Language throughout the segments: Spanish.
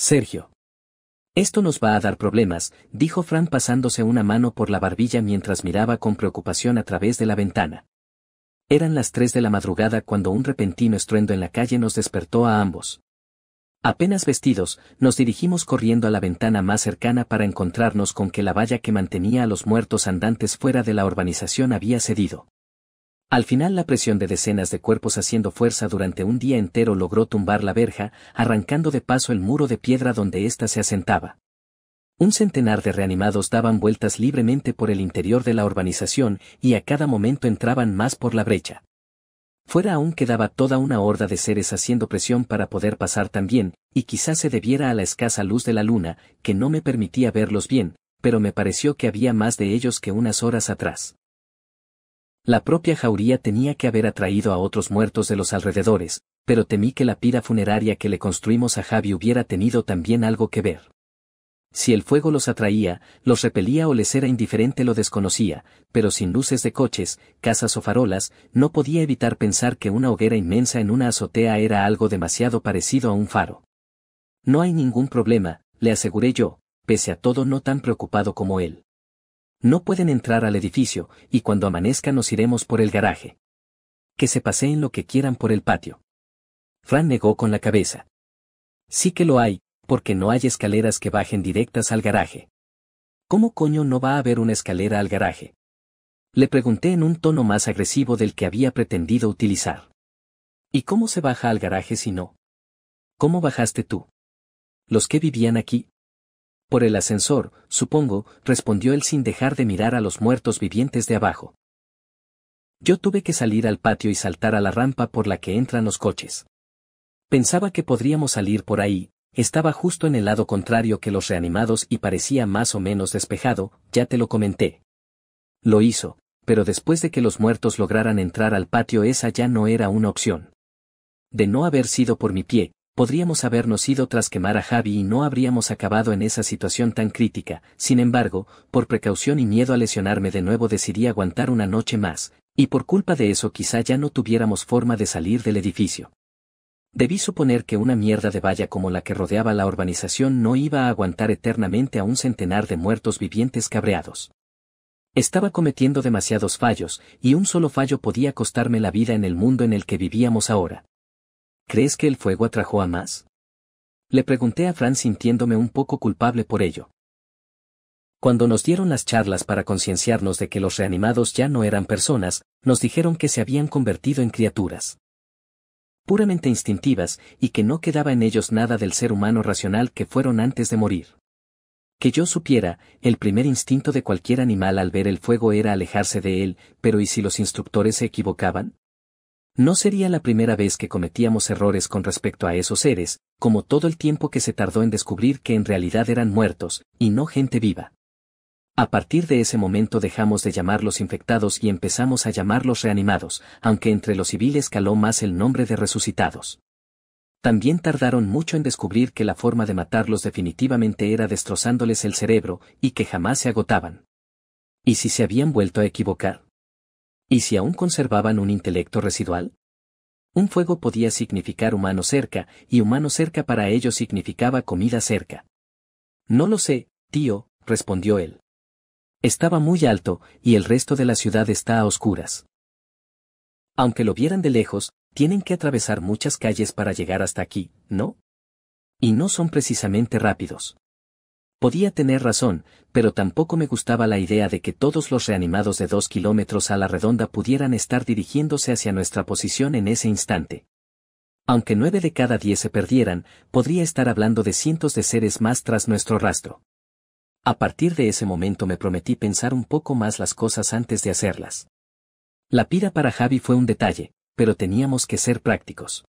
Sergio. Esto nos va a dar problemas, dijo Fran pasándose una mano por la barbilla mientras miraba con preocupación a través de la ventana. Eran las 3 de la madrugada cuando un repentino estruendo en la calle nos despertó a ambos. Apenas vestidos, nos dirigimos corriendo a la ventana más cercana para encontrarnos con que la valla que mantenía a los muertos andantes fuera de la urbanización había cedido. Al final la presión de decenas de cuerpos haciendo fuerza durante un día entero logró tumbar la verja, arrancando de paso el muro de piedra donde ésta se asentaba. Un centenar de reanimados daban vueltas libremente por el interior de la urbanización y a cada momento entraban más por la brecha. Fuera aún quedaba toda una horda de seres haciendo presión para poder pasar también, y quizás se debiera a la escasa luz de la luna, que no me permitía verlos bien, pero me pareció que había más de ellos que unas horas atrás. La propia jauría tenía que haber atraído a otros muertos de los alrededores, pero temí que la pira funeraria que le construimos a Javi hubiera tenido también algo que ver. Si el fuego los atraía, los repelía o les era indiferente lo desconocía, pero sin luces de coches, casas o farolas, no podía evitar pensar que una hoguera inmensa en una azotea era algo demasiado parecido a un faro. No hay ningún problema, le aseguré yo, pese a todo no tan preocupado como él. No pueden entrar al edificio, y cuando amanezca nos iremos por el garaje. Que se paseen lo que quieran por el patio. Fran negó con la cabeza. Sí que lo hay, porque no hay escaleras que bajen directas al garaje. ¿Cómo coño no va a haber una escalera al garaje? Le pregunté en un tono más agresivo del que había pretendido utilizar. ¿Y cómo se baja al garaje si no? ¿Cómo bajaste tú? ¿Los que vivían aquí? Por el ascensor, supongo, respondió él sin dejar de mirar a los muertos vivientes de abajo. Yo tuve que salir al patio y saltar a la rampa por la que entran los coches. Pensaba que podríamos salir por ahí. Estaba justo en el lado contrario que los reanimados y parecía más o menos despejado, ya te lo comenté. Lo hizo, pero después de que los muertos lograran entrar al patio esa ya no era una opción. De no haber sido por mi pie, podríamos habernos ido tras quemar a Javi y no habríamos acabado en esa situación tan crítica. Sin embargo, por precaución y miedo a lesionarme de nuevo decidí aguantar una noche más, y por culpa de eso quizá ya no tuviéramos forma de salir del edificio. Debí suponer que una mierda de valla como la que rodeaba la urbanización no iba a aguantar eternamente a un centenar de muertos vivientes cabreados. Estaba cometiendo demasiados fallos, y un solo fallo podía costarme la vida en el mundo en el que vivíamos ahora. ¿Crees que el fuego atrajo a más? Le pregunté a Fran sintiéndome un poco culpable por ello. Cuando nos dieron las charlas para concienciarnos de que los reanimados ya no eran personas, nos dijeron que se habían convertido en criaturas puramente instintivas, y que no quedaba en ellos nada del ser humano racional que fueron antes de morir. Que yo supiera, el primer instinto de cualquier animal al ver el fuego era alejarse de él, pero ¿y si los instructores se equivocaban? No sería la primera vez que cometíamos errores con respecto a esos seres, como todo el tiempo que se tardó en descubrir que en realidad eran muertos, y no gente viva. A partir de ese momento dejamos de llamarlos infectados y empezamos a llamarlos reanimados, aunque entre los civiles caló más el nombre de resucitados. También tardaron mucho en descubrir que la forma de matarlos definitivamente era destrozándoles el cerebro, y que jamás se agotaban. ¿Y si se habían vuelto a equivocar? ¿Y si aún conservaban un intelecto residual? Un fuego podía significar humano cerca, y humano cerca para ellos significaba comida cerca. No lo sé, tío, respondió él. Estaba muy alto, y el resto de la ciudad está a oscuras. Aunque lo vieran de lejos, tienen que atravesar muchas calles para llegar hasta aquí, ¿no? Y no son precisamente rápidos. Podía tener razón, pero tampoco me gustaba la idea de que todos los reanimados de 2 kilómetros a la redonda pudieran estar dirigiéndose hacia nuestra posición en ese instante. Aunque 9 de cada 10 se perdieran, podría estar hablando de cientos de seres más tras nuestro rastro. A partir de ese momento me prometí pensar un poco más las cosas antes de hacerlas. La pira para Javi fue un detalle, pero teníamos que ser prácticos.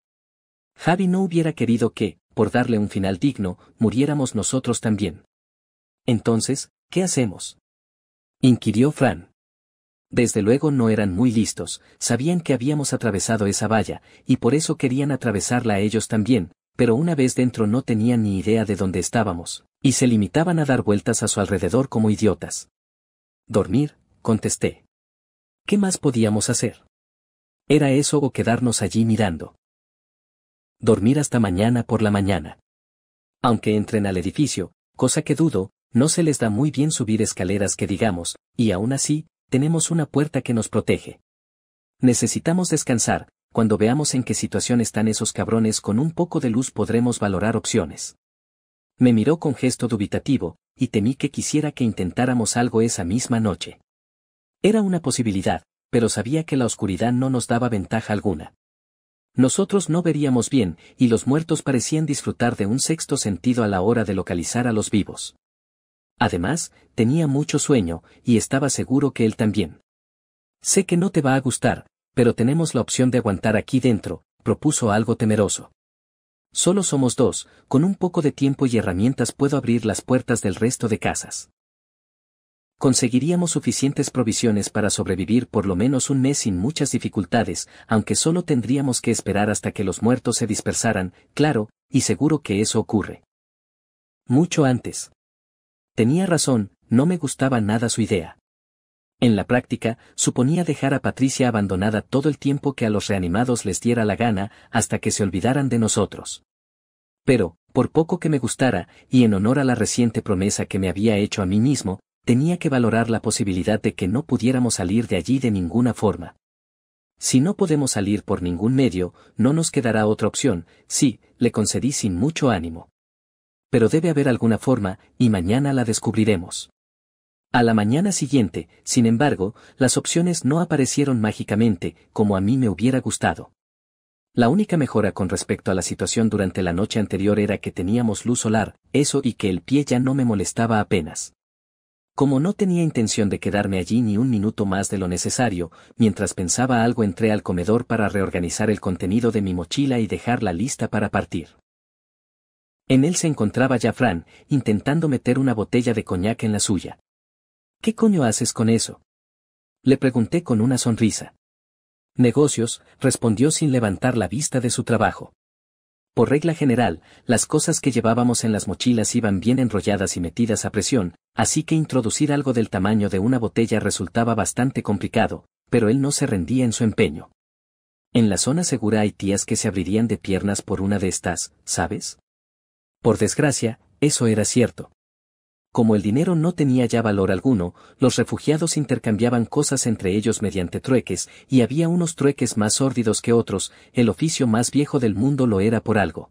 Javi no hubiera querido que, por darle un final digno, muriéramos nosotros también. Entonces, ¿qué hacemos?, inquirió Fran. Desde luego no eran muy listos, sabían que habíamos atravesado esa valla, y por eso querían atravesarla a ellos también, pero una vez dentro no tenían ni idea de dónde estábamos, y se limitaban a dar vueltas a su alrededor como idiotas. Dormir, contesté. ¿Qué más podíamos hacer? ¿Era eso o quedarnos allí mirando? Dormir hasta mañana por la mañana. Aunque entren al edificio, cosa que dudo, no se les da muy bien subir escaleras que digamos, y aún así, tenemos una puerta que nos protege. Necesitamos descansar, cuando veamos en qué situación están esos cabrones con un poco de luz podremos valorar opciones. Me miró con gesto dubitativo, y temí que quisiera que intentáramos algo esa misma noche. Era una posibilidad, pero sabía que la oscuridad no nos daba ventaja alguna. Nosotros no veríamos bien, y los muertos parecían disfrutar de un sexto sentido a la hora de localizar a los vivos. Además, tenía mucho sueño, y estaba seguro que él también. Sé que no te va a gustar, pero tenemos la opción de aguantar aquí dentro, propuso algo temeroso. Solo somos dos, con un poco de tiempo y herramientas puedo abrir las puertas del resto de casas. Conseguiríamos suficientes provisiones para sobrevivir por lo menos un mes sin muchas dificultades, aunque solo tendríamos que esperar hasta que los muertos se dispersaran, claro, y seguro que eso ocurre. Mucho antes. Tenía razón, no me gustaba nada su idea. En la práctica, suponía dejar a Patricia abandonada todo el tiempo que a los reanimados les diera la gana, hasta que se olvidaran de nosotros. Pero, por poco que me gustara, y en honor a la reciente promesa que me había hecho a mí mismo, tenía que valorar la posibilidad de que no pudiéramos salir de allí de ninguna forma. Si no podemos salir por ningún medio, no nos quedará otra opción, sí, le concedí sin mucho ánimo. Pero debe haber alguna forma, y mañana la descubriremos. A la mañana siguiente, sin embargo, las opciones no aparecieron mágicamente, como a mí me hubiera gustado. La única mejora con respecto a la situación durante la noche anterior era que teníamos luz solar, eso y que el pie ya no me molestaba apenas. Como no tenía intención de quedarme allí ni un minuto más de lo necesario, mientras pensaba algo entré al comedor para reorganizar el contenido de mi mochila y dejarla lista para partir. En él se encontraba ya Fran, intentando meter una botella de coñac en la suya. ¿Qué coño haces con eso? Le pregunté con una sonrisa. Negocios, respondió sin levantar la vista de su trabajo. Por regla general, las cosas que llevábamos en las mochilas iban bien enrolladas y metidas a presión, así que introducir algo del tamaño de una botella resultaba bastante complicado, pero él no se rendía en su empeño. En la zona segura hay tías que se abrirían de piernas por una de estas, ¿sabes? Por desgracia, eso era cierto. Como el dinero no tenía ya valor alguno, los refugiados intercambiaban cosas entre ellos mediante trueques, y había unos trueques más sórdidos que otros, el oficio más viejo del mundo lo era por algo.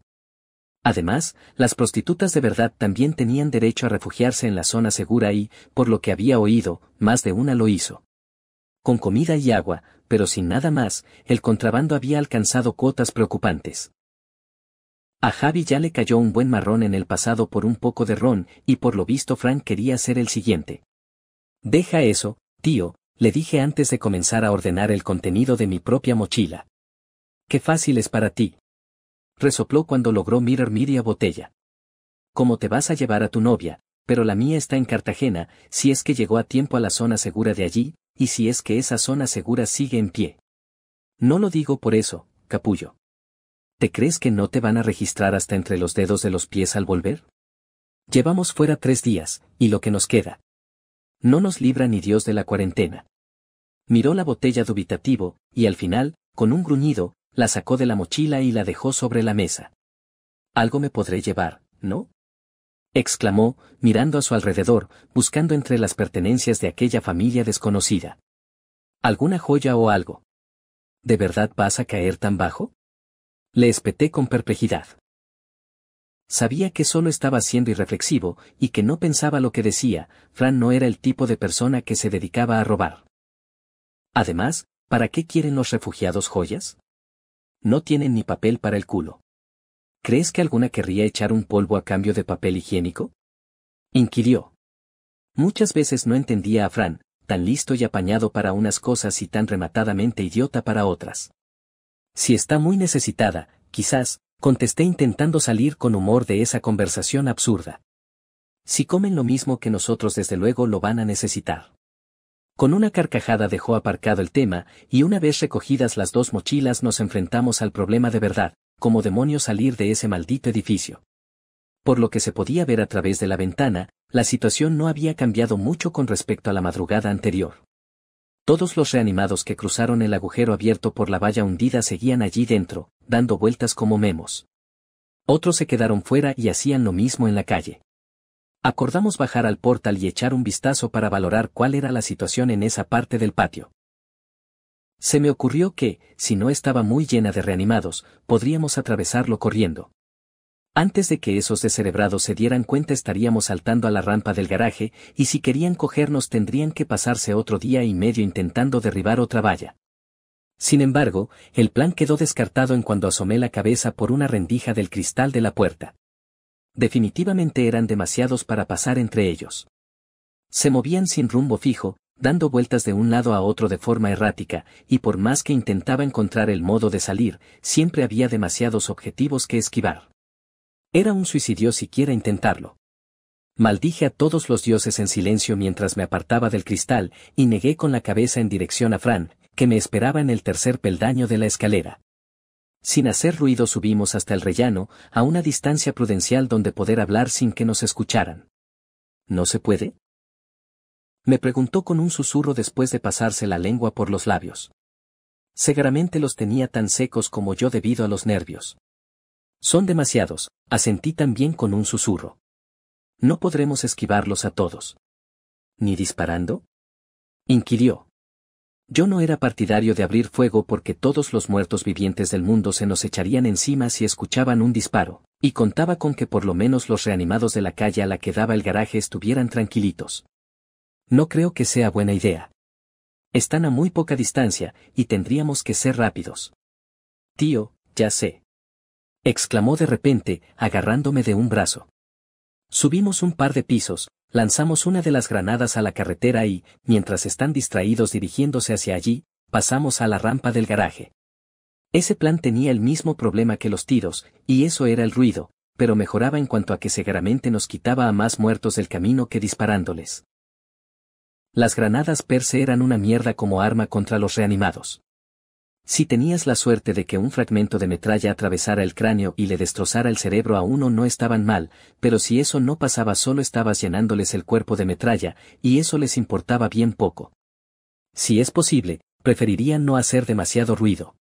Además, las prostitutas de verdad también tenían derecho a refugiarse en la zona segura y, por lo que había oído, más de una lo hizo. Con comida y agua, pero sin nada más, el contrabando había alcanzado cotas preocupantes. A Javi ya le cayó un buen marrón en el pasado por un poco de ron, y por lo visto Frank quería ser el siguiente. Deja eso, tío, le dije antes de comenzar a ordenar el contenido de mi propia mochila. Qué fácil es para ti. Resopló cuando logró mirar media botella. ¿Cómo te vas a llevar a tu novia? Pero la mía está en Cartagena, si es que llegó a tiempo a la zona segura de allí, y si es que esa zona segura sigue en pie. No lo digo por eso, capullo. ¿Te crees que no te van a registrar hasta entre los dedos de los pies al volver? Llevamos fuera 3 días, y lo que nos queda. No nos libra ni Dios de la cuarentena. Miró la botella dubitativo, y al final, con un gruñido, la sacó de la mochila y la dejó sobre la mesa. Algo me podré llevar, ¿no? Exclamó, mirando a su alrededor, buscando entre las pertenencias de aquella familia desconocida. ¿Alguna joya o algo? ¿De verdad vas a caer tan bajo? Le espeté con perplejidad. Sabía que solo estaba siendo irreflexivo, y que no pensaba lo que decía. Fran no era el tipo de persona que se dedicaba a robar. Además, ¿para qué quieren los refugiados joyas? No tienen ni papel para el culo. ¿Crees que alguna querría echar un polvo a cambio de papel higiénico? Inquirió. Muchas veces no entendía a Fran, tan listo y apañado para unas cosas y tan rematadamente idiota para otras. Si está muy necesitada, quizás, contesté intentando salir con humor de esa conversación absurda. Si comen lo mismo que nosotros desde luego lo van a necesitar. Con una carcajada dejó aparcado el tema, y una vez recogidas las 2 mochilas nos enfrentamos al problema de verdad, cómo demonios salir de ese maldito edificio. Por lo que se podía ver a través de la ventana, la situación no había cambiado mucho con respecto a la madrugada anterior. Todos los reanimados que cruzaron el agujero abierto por la valla hundida seguían allí dentro, dando vueltas como memos. Otros se quedaron fuera y hacían lo mismo en la calle. Acordamos bajar al portal y echar un vistazo para valorar cuál era la situación en esa parte del patio. Se me ocurrió que, si no estaba muy llena de reanimados, podríamos atravesarlo corriendo. Antes de que esos descerebrados se dieran cuenta estaríamos saltando a la rampa del garaje, y si querían cogernos tendrían que pasarse otro día y medio intentando derribar otra valla. Sin embargo, el plan quedó descartado en cuando asomé la cabeza por una rendija del cristal de la puerta. Definitivamente eran demasiados para pasar entre ellos. Se movían sin rumbo fijo, dando vueltas de un lado a otro de forma errática, y por más que intentaba encontrar el modo de salir, siempre había demasiados objetivos que esquivar. Era un suicidio siquiera intentarlo. Maldije a todos los dioses en silencio mientras me apartaba del cristal, y negué con la cabeza en dirección a Fran, que me esperaba en el tercer peldaño de la escalera. Sin hacer ruido subimos hasta el rellano, a una distancia prudencial donde poder hablar sin que nos escucharan. ¿No se puede?, me preguntó con un susurro después de pasarse la lengua por los labios. Seguramente los tenía tan secos como yo debido a los nervios. Son demasiados, asentí también con un susurro. No podremos esquivarlos a todos. ¿Ni disparando?, inquirió. Yo no era partidario de abrir fuego porque todos los muertos vivientes del mundo se nos echarían encima si escuchaban un disparo, y contaba con que por lo menos los reanimados de la calle a la que daba el garaje estuvieran tranquilitos. No creo que sea buena idea. Están a muy poca distancia, y tendríamos que ser rápidos. Tío, ya sé, exclamó de repente, agarrándome de un brazo. Subimos un par de pisos, lanzamos una de las granadas a la carretera y, mientras están distraídos dirigiéndose hacia allí, pasamos a la rampa del garaje. Ese plan tenía el mismo problema que los tiros, y eso era el ruido, pero mejoraba en cuanto a que seguramente nos quitaba a más muertos del camino que disparándoles. Las granadas per se eran una mierda como arma contra los reanimados. Si tenías la suerte de que un fragmento de metralla atravesara el cráneo y le destrozara el cerebro a uno no estaban mal, pero si eso no pasaba solo estabas llenándoles el cuerpo de metralla, y eso les importaba bien poco. Si es posible, preferirían no hacer demasiado ruido.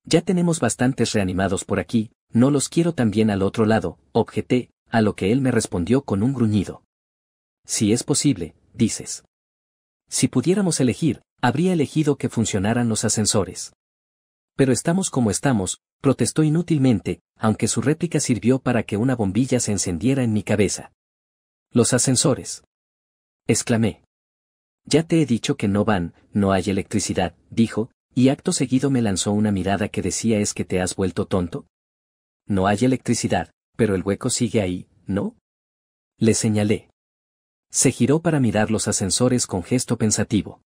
Ya tenemos bastantes reanimados por aquí, no los quiero también al otro lado, objeté, a lo que él me respondió con un gruñido. Si es posible, dices. Si pudiéramos elegir, habría elegido que funcionaran los ascensores. Pero estamos como estamos, protestó inútilmente, aunque su réplica sirvió para que una bombilla se encendiera en mi cabeza. Los ascensores, exclamé. Ya te he dicho que no van, no hay electricidad, dijo, y acto seguido me lanzó una mirada que decía ¿es que te has vuelto tonto? No hay electricidad, pero el hueco sigue ahí, ¿no? Le señalé. Se giró para mirar los ascensores con gesto pensativo.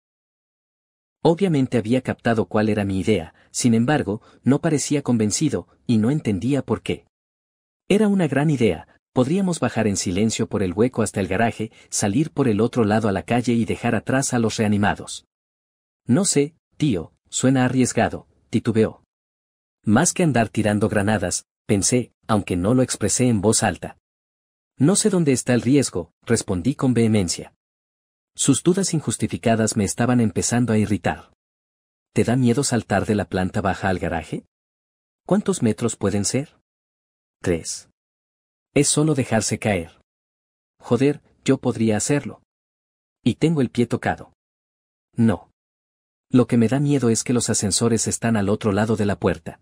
Obviamente había captado cuál era mi idea, sin embargo, no parecía convencido, y no entendía por qué. Era una gran idea, podríamos bajar en silencio por el hueco hasta el garaje, salir por el otro lado a la calle y dejar atrás a los reanimados. No sé, tío, suena arriesgado, titubeó. Más que andar tirando granadas, pensé, aunque no lo expresé en voz alta. No sé dónde está el riesgo, respondí con vehemencia. Sus dudas injustificadas me estaban empezando a irritar. ¿Te da miedo saltar de la planta baja al garaje? ¿Cuántos metros pueden ser? 3. Es solo dejarse caer. Joder, yo podría hacerlo. Y tengo el pie tocado. No. Lo que me da miedo es que los ascensores están al otro lado de la puerta.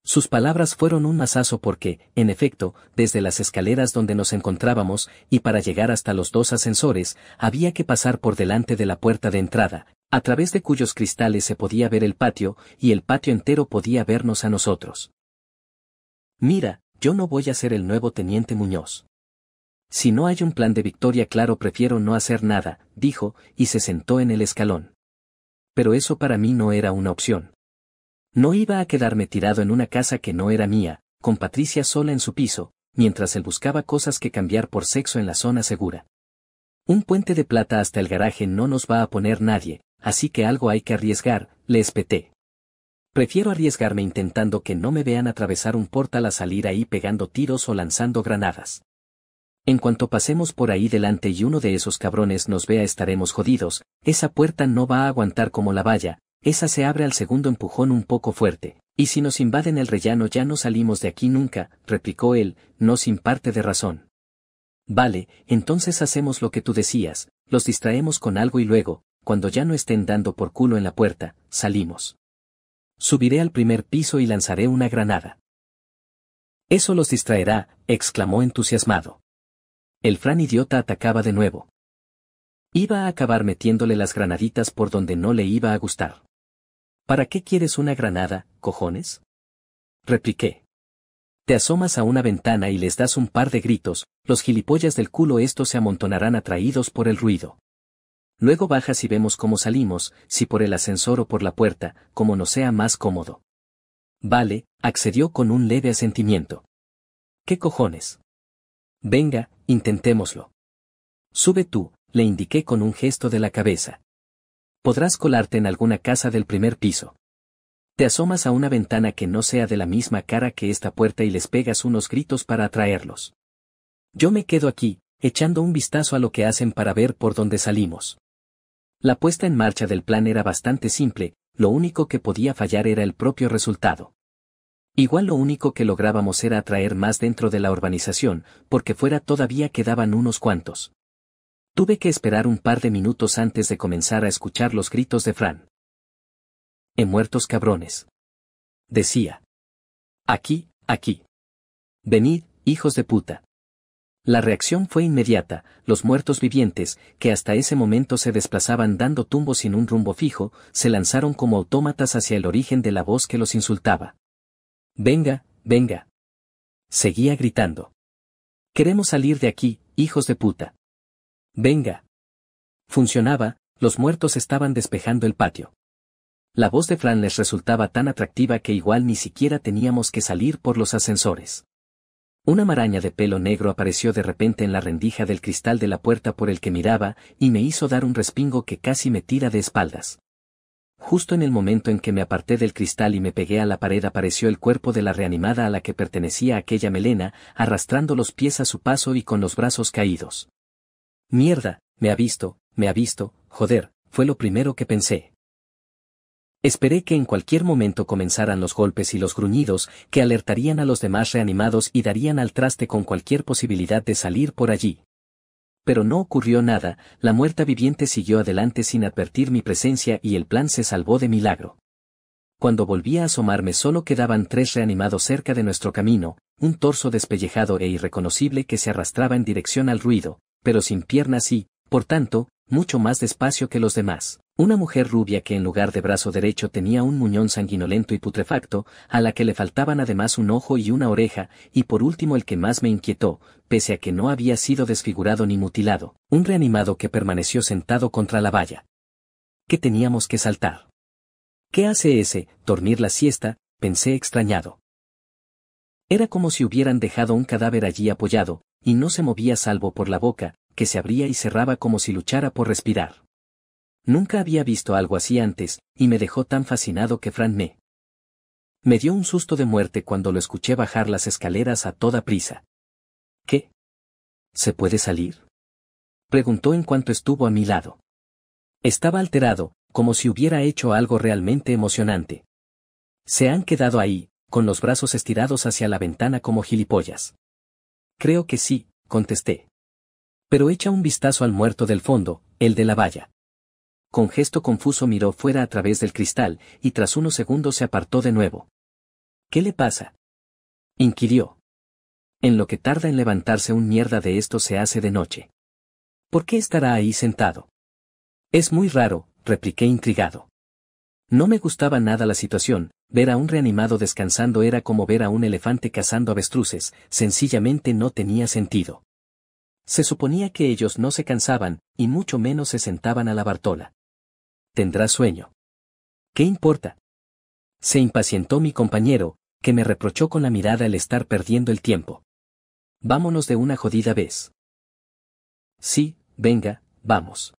Sus palabras fueron un mazazo porque, en efecto, desde las escaleras donde nos encontrábamos, y para llegar hasta los dos ascensores, había que pasar por delante de la puerta de entrada, a través de cuyos cristales se podía ver el patio, y el patio entero podía vernos a nosotros. Mira, yo no voy a ser el nuevo teniente Muñoz. Si no hay un plan de victoria claro prefiero no hacer nada, dijo, y se sentó en el escalón. Pero eso para mí no era una opción. No iba a quedarme tirado en una casa que no era mía, con Patricia sola en su piso, mientras él buscaba cosas que cambiar por sexo en la zona segura. Un puente de plata hasta el garaje no nos va a poner nadie, así que algo hay que arriesgar, le espeté. Prefiero arriesgarme intentando que no me vean atravesar un portal a salir ahí pegando tiros o lanzando granadas. En cuanto pasemos por ahí delante y uno de esos cabrones nos vea estaremos jodidos, esa puerta no va a aguantar como la valla. Esa se abre al segundo empujón un poco fuerte, Y si nos invaden el rellano ya no salimos de aquí nunca, replicó él, no sin parte de razón. Vale, entonces hacemos lo que tú decías, los distraemos con algo y luego, cuando ya no estén dando por culo en la puerta, salimos. Subiré al primer piso y lanzaré una granada. Eso los distraerá, exclamó entusiasmado. El Fran idiota atacaba de nuevo. Iba a acabar metiéndole las granaditas por donde no le iba a gustar. ¿Para qué quieres una granada, cojones? Repliqué. Te asomas a una ventana y les das un par de gritos, los gilipollas del culo estos se amontonarán atraídos por el ruido. Luego bajas y vemos cómo salimos, si por el ascensor o por la puerta, como nos sea más cómodo. Vale, accedió con un leve asentimiento. ¿Qué cojones? Venga, intentémoslo. Sube tú, le indiqué con un gesto de la cabeza. Podrás colarte en alguna casa del primer piso. Te asomas a una ventana que no sea de la misma cara que esta puerta y les pegas unos gritos para atraerlos. Yo me quedo aquí, echando un vistazo a lo que hacen para ver por dónde salimos. La puesta en marcha del plan era bastante simple, lo único que podía fallar era el propio resultado. Igual lo único que lográbamos era atraer más dentro de la urbanización, porque fuera todavía quedaban unos cuantos. Tuve que esperar un par de minutos antes de comenzar a escuchar los gritos de Fran. Muertos cabrones. Decía. Aquí, aquí. Venid, hijos de puta. La reacción fue inmediata, los muertos vivientes, que hasta ese momento se desplazaban dando tumbos sin un rumbo fijo, se lanzaron como autómatas hacia el origen de la voz que los insultaba. Venga, venga. Seguía gritando. Queremos salir de aquí, hijos de puta. Venga. Funcionaba, los muertos estaban despejando el patio. La voz de Fran les resultaba tan atractiva que igual ni siquiera teníamos que salir por los ascensores. Una maraña de pelo negro apareció de repente en la rendija del cristal de la puerta por el que miraba, y me hizo dar un respingo que casi me tira de espaldas. Justo en el momento en que me aparté del cristal y me pegué a la pared apareció el cuerpo de la reanimada a la que pertenecía aquella melena, arrastrando los pies a su paso y con los brazos caídos. Mierda, me ha visto, joder, fue lo primero que pensé. Esperé que en cualquier momento comenzaran los golpes y los gruñidos, que alertarían a los demás reanimados y darían al traste con cualquier posibilidad de salir por allí. Pero no ocurrió nada, la muerta viviente siguió adelante sin advertir mi presencia y el plan se salvó de milagro. Cuando volví a asomarme solo quedaban 3 reanimados cerca de nuestro camino, un torso despellejado e irreconocible que se arrastraba en dirección al ruido, pero sin piernas y, por tanto, mucho más despacio que los demás. Una mujer rubia que en lugar de brazo derecho tenía un muñón sanguinolento y putrefacto, a la que le faltaban además un ojo y una oreja, y por último el que más me inquietó, pese a que no había sido desfigurado ni mutilado, un reanimado que permaneció sentado contra la valla. ¿Qué teníamos que saltar? ¿Qué hace ese, dormir la siesta?, pensé extrañado. Era como si hubieran dejado un cadáver allí apoyado, y no se movía salvo por la boca, que se abría y cerraba como si luchara por respirar. Nunca había visto algo así antes, y me dejó tan fascinado que Fran me dio un susto de muerte cuando lo escuché bajar las escaleras a toda prisa. ¿Qué? ¿Se puede salir?, preguntó en cuanto estuvo a mi lado. Estaba alterado, como si hubiera hecho algo realmente emocionante. Se han quedado ahí, con los brazos estirados hacia la ventana como gilipollas. Creo que sí, contesté. Pero echa un vistazo al muerto del fondo, el de la valla. Con gesto confuso miró fuera a través del cristal, y tras unos segundos se apartó de nuevo. ¿Qué le pasa?, inquirió. En lo que tarda en levantarse un mierda de esto se hace de noche. ¿Por qué estará ahí sentado? Es muy raro, repliqué intrigado. No me gustaba nada la situación, ver a un reanimado descansando era como ver a un elefante cazando avestruces, sencillamente no tenía sentido. Se suponía que ellos no se cansaban, y mucho menos se sentaban a la Bartola. ¿Tendrá sueño? ¿Qué importa? Se impacientó mi compañero, que me reprochó con la mirada el estar perdiendo el tiempo. Vámonos de una jodida vez. Sí, venga, vamos.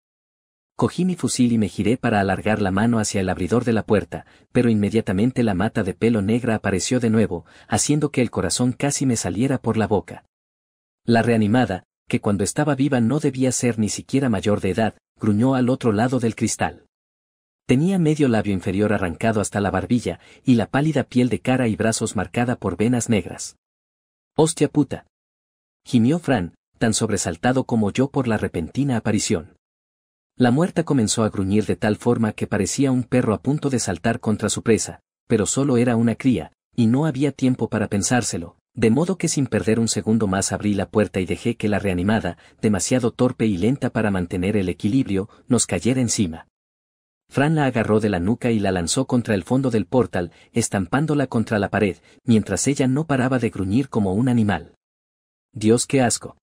Cogí mi fusil y me giré para alargar la mano hacia el abridor de la puerta, pero inmediatamente la mata de pelo negra apareció de nuevo, haciendo que el corazón casi me saliera por la boca. La reanimada, que cuando estaba viva no debía ser ni siquiera mayor de edad, gruñó al otro lado del cristal. Tenía medio labio inferior arrancado hasta la barbilla, y la pálida piel de cara y brazos marcada por venas negras. «¡Hostia puta!», gimió Fran, tan sobresaltado como yo por la repentina aparición. La muerta comenzó a gruñir de tal forma que parecía un perro a punto de saltar contra su presa, pero solo era una cría, y no había tiempo para pensárselo, de modo que sin perder un segundo más abrí la puerta y dejé que la reanimada, demasiado torpe y lenta para mantener el equilibrio, nos cayera encima. Fran la agarró de la nuca y la lanzó contra el fondo del portal, estampándola contra la pared, mientras ella no paraba de gruñir como un animal. «Dios, qué asco»,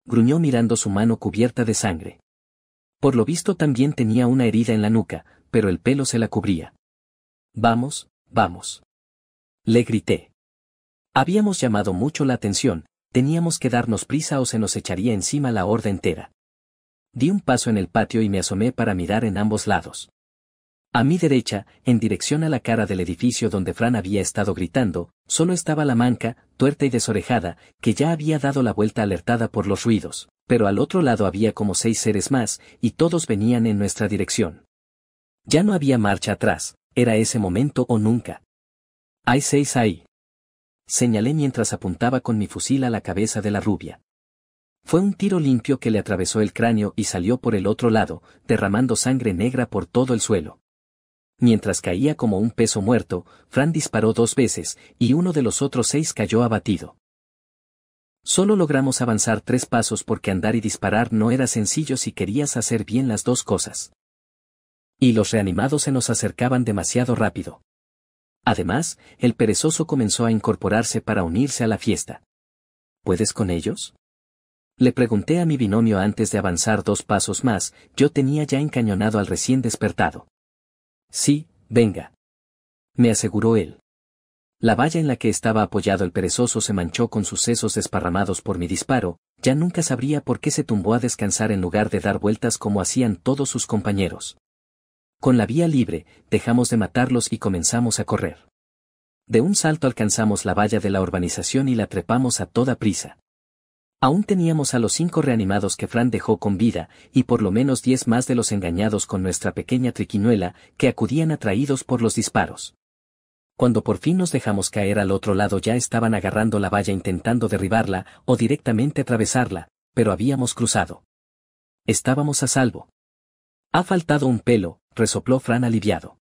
gruñó mirando su mano cubierta de sangre. Por lo visto también tenía una herida en la nuca, pero el pelo se la cubría. «Vamos, vamos», le grité. Habíamos llamado mucho la atención, teníamos que darnos prisa o se nos echaría encima la horda entera. Di un paso en el patio y me asomé para mirar en ambos lados. A mi derecha, en dirección a la cara del edificio donde Fran había estado gritando, solo estaba la manca, tuerta y desorejada, que ya había dado la vuelta alertada por los ruidos, pero al otro lado había como 6 seres más, y todos venían en nuestra dirección. Ya no había marcha atrás, era ese momento o nunca. «Hay 6 ahí», señalé mientras apuntaba con mi fusil a la cabeza de la rubia. Fue un tiro limpio que le atravesó el cráneo y salió por el otro lado, derramando sangre negra por todo el suelo. Mientras caía como un peso muerto, Fran disparó 2 veces, y uno de los otros 6 cayó abatido. Solo logramos avanzar 3 pasos porque andar y disparar no era sencillo si querías hacer bien las 2 cosas. Y los reanimados se nos acercaban demasiado rápido. Además, el perezoso comenzó a incorporarse para unirse a la fiesta. ¿Puedes con ellos?, le pregunté a mi binomio antes de avanzar 2 pasos más. Yo tenía ya encañonado al recién despertado. «Sí, venga», me aseguró él. La valla en la que estaba apoyado el perezoso se manchó con sus sesos desparramados por mi disparo. Ya nunca sabría por qué se tumbó a descansar en lugar de dar vueltas como hacían todos sus compañeros. Con la vía libre, dejamos de matarlos y comenzamos a correr. De un salto alcanzamos la valla de la urbanización y la trepamos a toda prisa. Aún teníamos a los 5 reanimados que Fran dejó con vida, y por lo menos 10 más de los engañados con nuestra pequeña triquiñuela, que acudían atraídos por los disparos. Cuando por fin nos dejamos caer al otro lado ya estaban agarrando la valla intentando derribarla, o directamente atravesarla, pero habíamos cruzado. Estábamos a salvo. «Ha faltado un pelo», resopló Fran aliviado.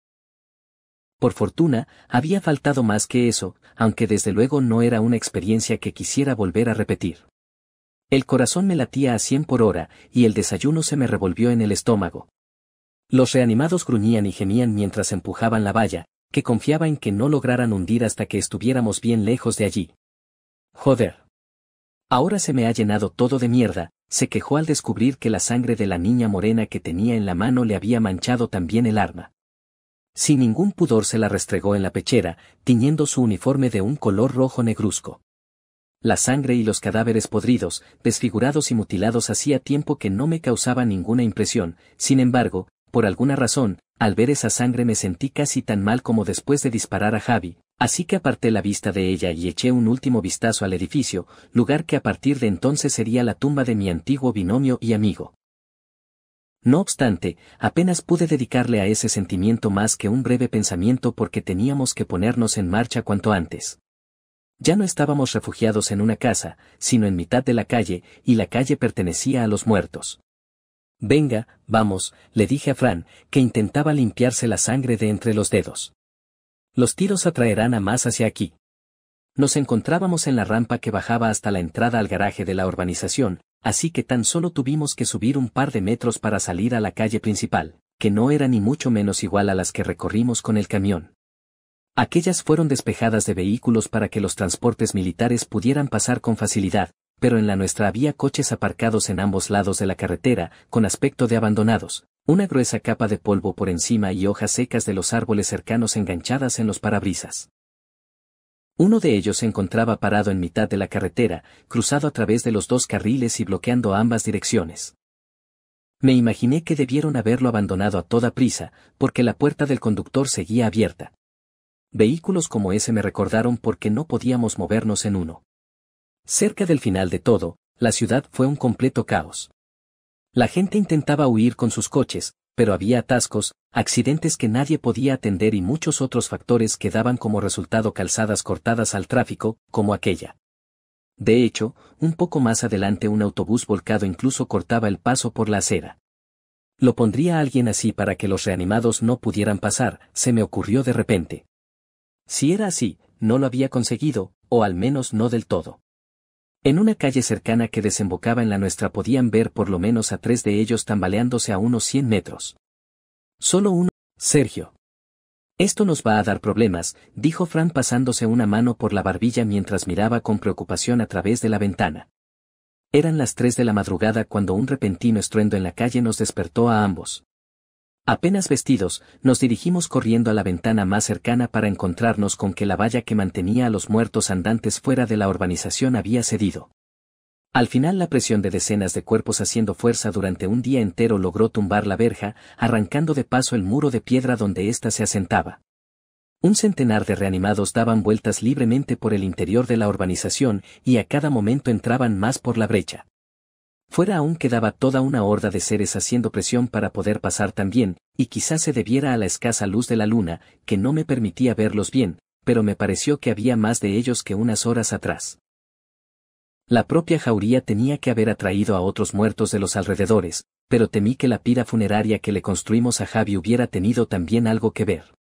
Por fortuna, había faltado más que eso, aunque desde luego no era una experiencia que quisiera volver a repetir. El corazón me latía a 100 por hora, y el desayuno se me revolvió en el estómago. Los reanimados gruñían y gemían mientras empujaban la valla, que confiaba en que no lograran hundir hasta que estuviéramos bien lejos de allí. «Joder. Ahora se me ha llenado todo de mierda», se quejó al descubrir que la sangre de la niña morena que tenía en la mano le había manchado también el arma. Sin ningún pudor se la restregó en la pechera, tiñendo su uniforme de un color rojo negruzco. La sangre y los cadáveres podridos, desfigurados y mutilados hacía tiempo que no me causaba ninguna impresión. Sin embargo, por alguna razón, al ver esa sangre me sentí casi tan mal como después de disparar a Javi, así que aparté la vista de ella y eché un último vistazo al edificio, lugar que a partir de entonces sería la tumba de mi antiguo binomio y amigo. No obstante, apenas pude dedicarle a ese sentimiento más que un breve pensamiento porque teníamos que ponernos en marcha cuanto antes. Ya no estábamos refugiados en una casa, sino en mitad de la calle, y la calle pertenecía a los muertos. «Venga, vamos», le dije a Fran, que intentaba limpiarse la sangre de entre los dedos. «Los tiros atraerán a más hacia aquí». Nos encontrábamos en la rampa que bajaba hasta la entrada al garaje de la urbanización, así que tan solo tuvimos que subir un par de metros para salir a la calle principal, que no era ni mucho menos igual a las que recorrimos con el camión. Aquellas fueron despejadas de vehículos para que los transportes militares pudieran pasar con facilidad, pero en la nuestra había coches aparcados en ambos lados de la carretera, con aspecto de abandonados, una gruesa capa de polvo por encima y hojas secas de los árboles cercanos enganchadas en los parabrisas. Uno de ellos se encontraba parado en mitad de la carretera, cruzado a través de los 2 carriles y bloqueando ambas direcciones. Me imaginé que debieron haberlo abandonado a toda prisa, porque la puerta del conductor seguía abierta. Vehículos como ese me recordaron por qué no podíamos movernos en uno. Cerca del final de todo, la ciudad fue un completo caos. La gente intentaba huir con sus coches, pero había atascos, accidentes que nadie podía atender y muchos otros factores que daban como resultado calzadas cortadas al tráfico, como aquella. De hecho, un poco más adelante un autobús volcado incluso cortaba el paso por la acera. Lo pondría alguien así para que los reanimados no pudieran pasar, se me ocurrió de repente. Si era así, no lo había conseguido, o al menos no del todo. En una calle cercana que desembocaba en la nuestra podían ver por lo menos a 3 de ellos tambaleándose a unos 100 metros. Solo uno, Sergio. Esto nos va a dar problemas, dijo Fran pasándose una mano por la barbilla mientras miraba con preocupación a través de la ventana. Eran las 3 de la madrugada cuando un repentino estruendo en la calle nos despertó a ambos. Apenas vestidos, nos dirigimos corriendo a la ventana más cercana para encontrarnos con que la valla que mantenía a los muertos andantes fuera de la urbanización había cedido. Al final la presión de decenas de cuerpos haciendo fuerza durante un día entero logró tumbar la verja, arrancando de paso el muro de piedra donde ésta se asentaba. Un centenar de reanimados daban vueltas libremente por el interior de la urbanización y a cada momento entraban más por la brecha. Fuera aún quedaba toda una horda de seres haciendo presión para poder pasar también, y quizás se debiera a la escasa luz de la luna, que no me permitía verlos bien, pero me pareció que había más de ellos que unas horas atrás. La propia jauría tenía que haber atraído a otros muertos de los alrededores, pero temí que la pira funeraria que le construimos a Javi hubiera tenido también algo que ver.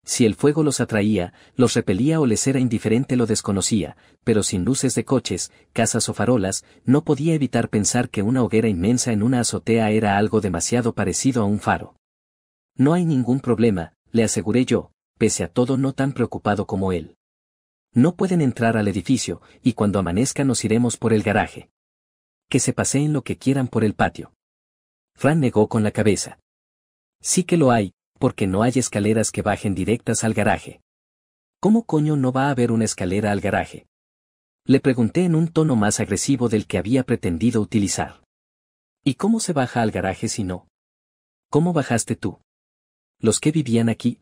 Si el fuego los atraía, los repelía o les era indiferente lo desconocía, pero sin luces de coches, casas o farolas, no podía evitar pensar que una hoguera inmensa en una azotea era algo demasiado parecido a un faro. No hay ningún problema, le aseguré yo, pese a todo no tan preocupado como él. No pueden entrar al edificio, y cuando amanezca nos iremos por el garaje. Que se paseen lo que quieran por el patio. Fran negó con la cabeza. Sí que lo hay, porque no hay escaleras que bajen directas al garaje. ¿Cómo coño no va a haber una escalera al garaje? Le pregunté en un tono más agresivo del que había pretendido utilizar. ¿Y cómo se baja al garaje si no? ¿Cómo bajaste tú? ¿Los que vivían aquí?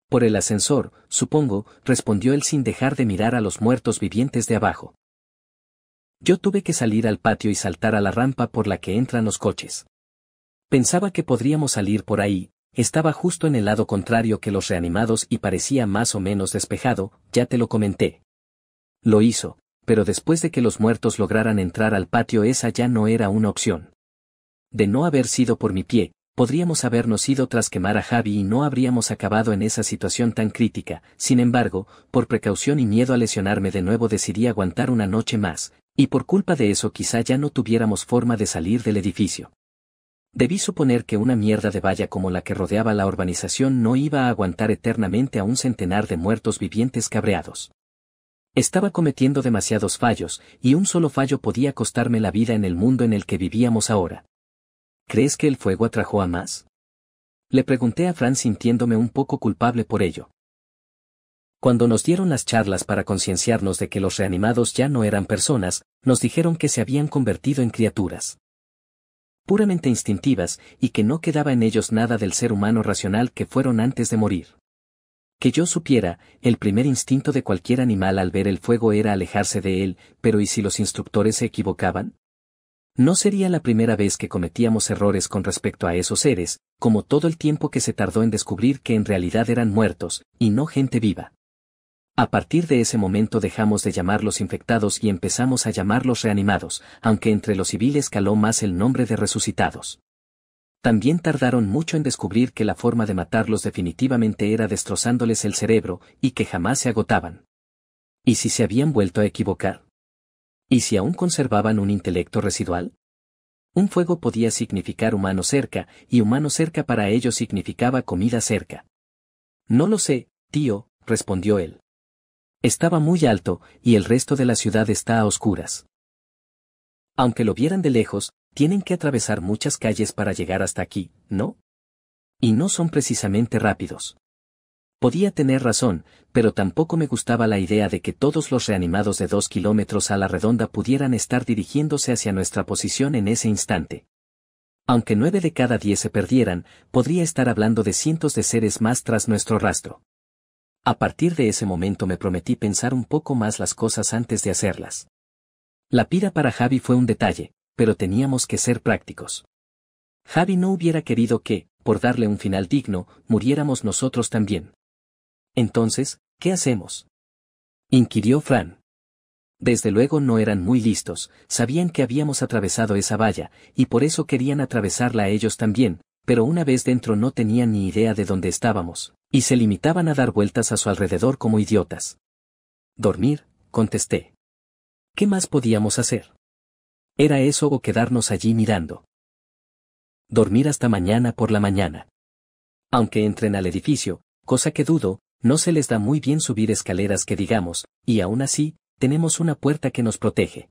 Por el ascensor, supongo, respondió él sin dejar de mirar a los muertos vivientes de abajo. Yo tuve que salir al patio y saltar a la rampa por la que entran los coches. Pensaba que podríamos salir por ahí. Estaba justo en el lado contrario que los reanimados y parecía más o menos despejado, ya te lo comenté. Lo hizo, pero después de que los muertos lograran entrar al patio esa ya no era una opción. De no haber sido por mi pie, podríamos habernos ido tras quemar a Javi y no habríamos acabado en esa situación tan crítica. Sin embargo, por precaución y miedo a lesionarme de nuevo decidí aguantar una noche más, y por culpa de eso quizá ya no tuviéramos forma de salir del edificio. Debí suponer que una mierda de valla como la que rodeaba la urbanización no iba a aguantar eternamente a un centenar de muertos vivientes cabreados. Estaba cometiendo demasiados fallos, y un solo fallo podía costarme la vida en el mundo en el que vivíamos ahora. ¿Crees que el fuego atrajo a más? Le pregunté a Fran sintiéndome un poco culpable por ello. Cuando nos dieron las charlas para concienciarnos de que los reanimados ya no eran personas, nos dijeron que se habían convertido en criaturas puramente instintivas, y que no quedaba en ellos nada del ser humano racional que fueron antes de morir. Que yo supiera, el primer instinto de cualquier animal al ver el fuego era alejarse de él, pero ¿y si los instructores se equivocaban? No sería la primera vez que cometíamos errores con respecto a esos seres, como todo el tiempo que se tardó en descubrir que en realidad eran muertos, y no gente viva. A partir de ese momento dejamos de llamarlos infectados y empezamos a llamarlos reanimados, aunque entre los civiles caló más el nombre de resucitados. También tardaron mucho en descubrir que la forma de matarlos definitivamente era destrozándoles el cerebro, y que jamás se agotaban. ¿Y si se habían vuelto a equivocar? ¿Y si aún conservaban un intelecto residual? Un fuego podía significar humano cerca, y humano cerca para ellos significaba comida cerca. No lo sé, tío, respondió él. Estaba muy alto, y el resto de la ciudad está a oscuras. Aunque lo vieran de lejos, tienen que atravesar muchas calles para llegar hasta aquí, ¿no? Y no son precisamente rápidos. Podía tener razón, pero tampoco me gustaba la idea de que todos los reanimados de 2 kilómetros a la redonda pudieran estar dirigiéndose hacia nuestra posición en ese instante. Aunque 9 de cada 10 se perdieran, podría estar hablando de cientos de seres más tras nuestro rastro. A partir de ese momento me prometí pensar un poco más las cosas antes de hacerlas. La pira para Javi fue un detalle, pero teníamos que ser prácticos. Javi no hubiera querido que, por darle un final digno, muriéramos nosotros también. Entonces, ¿qué hacemos?, inquirió Fran. Desde luego no eran muy listos, sabían que habíamos atravesado esa valla, y por eso querían atravesarla a ellos también, pero una vez dentro no tenían ni idea de dónde estábamos, y se limitaban a dar vueltas a su alrededor como idiotas. Dormir, contesté. ¿Qué más podíamos hacer? ¿Era eso o quedarnos allí mirando? Dormir hasta mañana por la mañana. Aunque entren al edificio, cosa que dudo, no se les da muy bien subir escaleras que digamos, y aún así, tenemos una puerta que nos protege.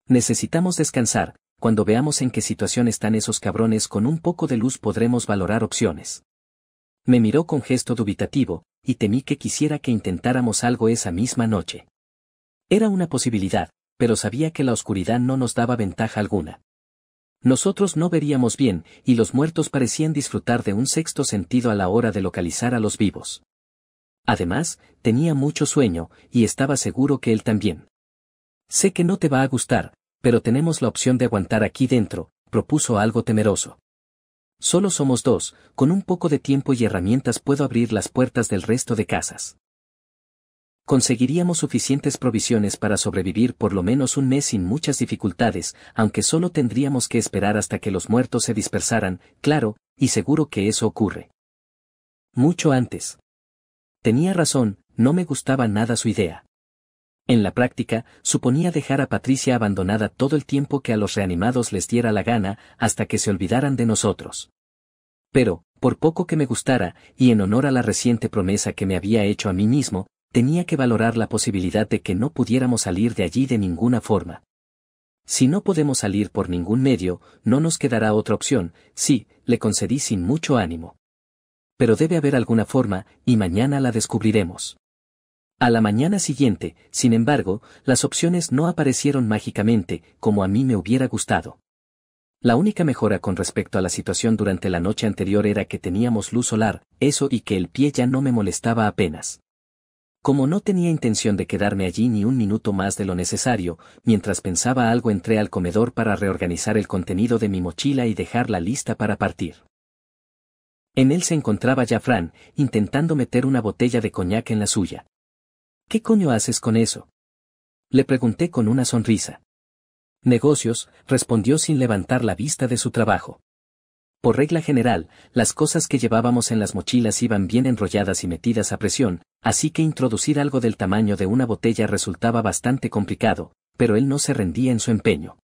Necesitamos descansar, cuando veamos en qué situación están esos cabrones con un poco de luz podremos valorar opciones. Me miró con gesto dubitativo, y temí que quisiera que intentáramos algo esa misma noche. Era una posibilidad, pero sabía que la oscuridad no nos daba ventaja alguna. Nosotros no veríamos bien, y los muertos parecían disfrutar de un sexto sentido a la hora de localizar a los vivos. Además, tenía mucho sueño, y estaba seguro que él también. Sé que no te va a gustar, pero tenemos la opción de aguantar aquí dentro, propuso algo temeroso. Solo somos dos, con un poco de tiempo y herramientas puedo abrir las puertas del resto de casas. Conseguiríamos suficientes provisiones para sobrevivir por lo menos un mes sin muchas dificultades, aunque solo tendríamos que esperar hasta que los muertos se dispersaran, claro, y seguro que eso ocurre. Mucho antes. Tenía razón, no me gustaba nada su idea. En la práctica, suponía dejar a Patricia abandonada todo el tiempo que a los reanimados les diera la gana, hasta que se olvidaran de nosotros. Pero, por poco que me gustara, y en honor a la reciente promesa que me había hecho a mí mismo, tenía que valorar la posibilidad de que no pudiéramos salir de allí de ninguna forma. Si no podemos salir por ningún medio, no nos quedará otra opción, sí, le concedí sin mucho ánimo. Pero debe haber alguna forma, y mañana la descubriremos. A la mañana siguiente, sin embargo, las opciones no aparecieron mágicamente, como a mí me hubiera gustado. La única mejora con respecto a la situación durante la noche anterior era que teníamos luz solar, eso y que el pie ya no me molestaba apenas. Como no tenía intención de quedarme allí ni un minuto más de lo necesario, mientras pensaba algo entré al comedor para reorganizar el contenido de mi mochila y dejarla lista para partir. En él se encontraba ya Fran, intentando meter una botella de coñac en la suya. ¿Qué coño haces con eso?, le pregunté con una sonrisa. Negocios, respondió sin levantar la vista de su trabajo. Por regla general, las cosas que llevábamos en las mochilas iban bien enrolladas y metidas a presión, así que introducir algo del tamaño de una botella resultaba bastante complicado, pero él no se rendía en su empeño.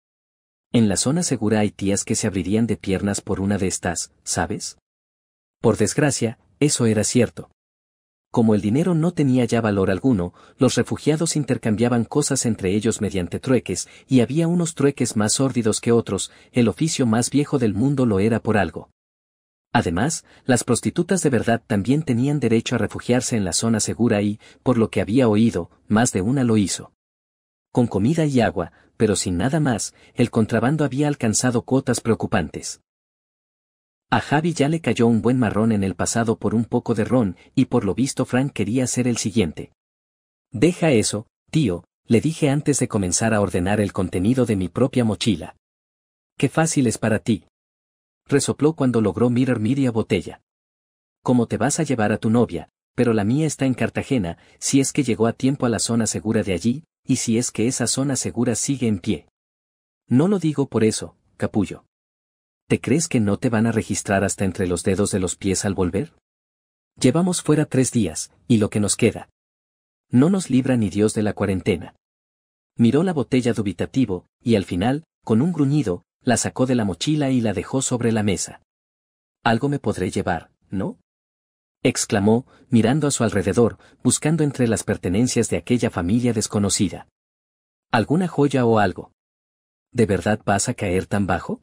En la zona segura hay tías que se abrirían de piernas por una de estas, ¿sabes? Por desgracia, eso era cierto. Como el dinero no tenía ya valor alguno, los refugiados intercambiaban cosas entre ellos mediante trueques, y había unos trueques más sórdidos que otros, el oficio más viejo del mundo lo era por algo. Además, las prostitutas de verdad también tenían derecho a refugiarse en la zona segura y, por lo que había oído, más de una lo hizo. Con comida y agua, pero sin nada más, el contrabando había alcanzado cuotas preocupantes. A Javi ya le cayó un buen marrón en el pasado por un poco de ron, y por lo visto Frank quería ser el siguiente. Deja eso, tío, le dije antes de comenzar a ordenar el contenido de mi propia mochila. Qué fácil es para ti. Resopló cuando logró mirar media botella. ¿Cómo te vas a llevar a tu novia? Pero la mía está en Cartagena, si es que llegó a tiempo a la zona segura de allí, y si es que esa zona segura sigue en pie. No lo digo por eso, capullo. ¿Te crees que no te van a registrar hasta entre los dedos de los pies al volver? Llevamos fuera 3 días, y lo que nos queda. No nos libra ni Dios de la cuarentena. Miró la botella dubitativo, y al final, con un gruñido, la sacó de la mochila y la dejó sobre la mesa. Algo me podré llevar, ¿no?, exclamó, mirando a su alrededor, buscando entre las pertenencias de aquella familia desconocida. ¿Alguna joya o algo? ¿De verdad vas a caer tan bajo?,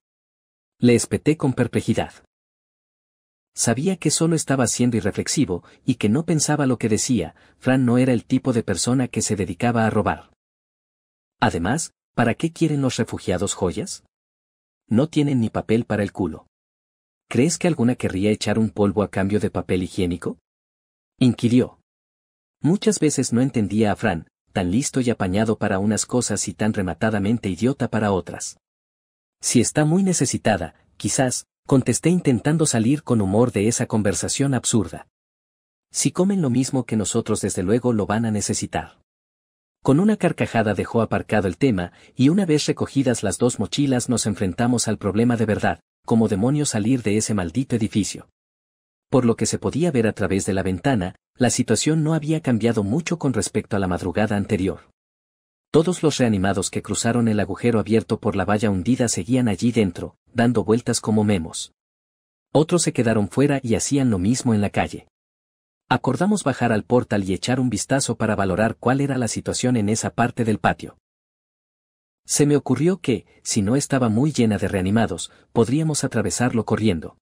le espeté con perplejidad. Sabía que solo estaba siendo irreflexivo, y que no pensaba lo que decía. Fran no era el tipo de persona que se dedicaba a robar. Además, ¿para qué quieren los refugiados joyas? No tienen ni papel para el culo. ¿Crees que alguna querría echar un polvo a cambio de papel higiénico?, inquirió. Muchas veces no entendía a Fran, tan listo y apañado para unas cosas y tan rematadamente idiota para otras. Si está muy necesitada, quizás, Contesté intentando salir con humor de esa conversación absurda. Si comen lo mismo que nosotros desde luego lo van a necesitar. Con una carcajada dejó aparcado el tema, y una vez recogidas las dos mochilas nos enfrentamos al problema de verdad, cómo demonios salir de ese maldito edificio. Por lo que se podía ver a través de la ventana, la situación no había cambiado mucho con respecto a la madrugada anterior. Todos los reanimados que cruzaron el agujero abierto por la valla hundida seguían allí dentro, dando vueltas como memos. Otros se quedaron fuera y hacían lo mismo en la calle. Acordamos bajar al portal y echar un vistazo para valorar cuál era la situación en esa parte del patio. Se me ocurrió que, si no estaba muy llena de reanimados, podríamos atravesarlo corriendo.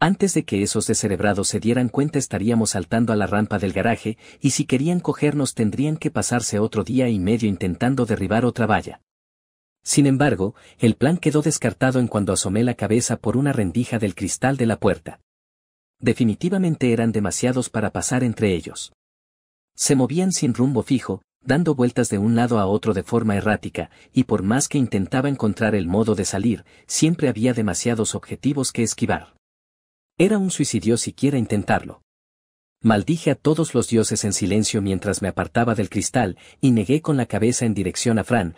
Antes de que esos descerebrados se dieran cuenta estaríamos saltando a la rampa del garaje, y si querían cogernos tendrían que pasarse otro día y medio intentando derribar otra valla. Sin embargo, el plan quedó descartado en cuando asomé la cabeza por una rendija del cristal de la puerta. Definitivamente eran demasiados para pasar entre ellos. Se movían sin rumbo fijo, dando vueltas de un lado a otro de forma errática, y por más que intentaba encontrar el modo de salir, siempre había demasiados objetivos que esquivar. Era un suicidio siquiera intentarlo. Maldije a todos los dioses en silencio mientras me apartaba del cristal, y negué con la cabeza en dirección a Fran,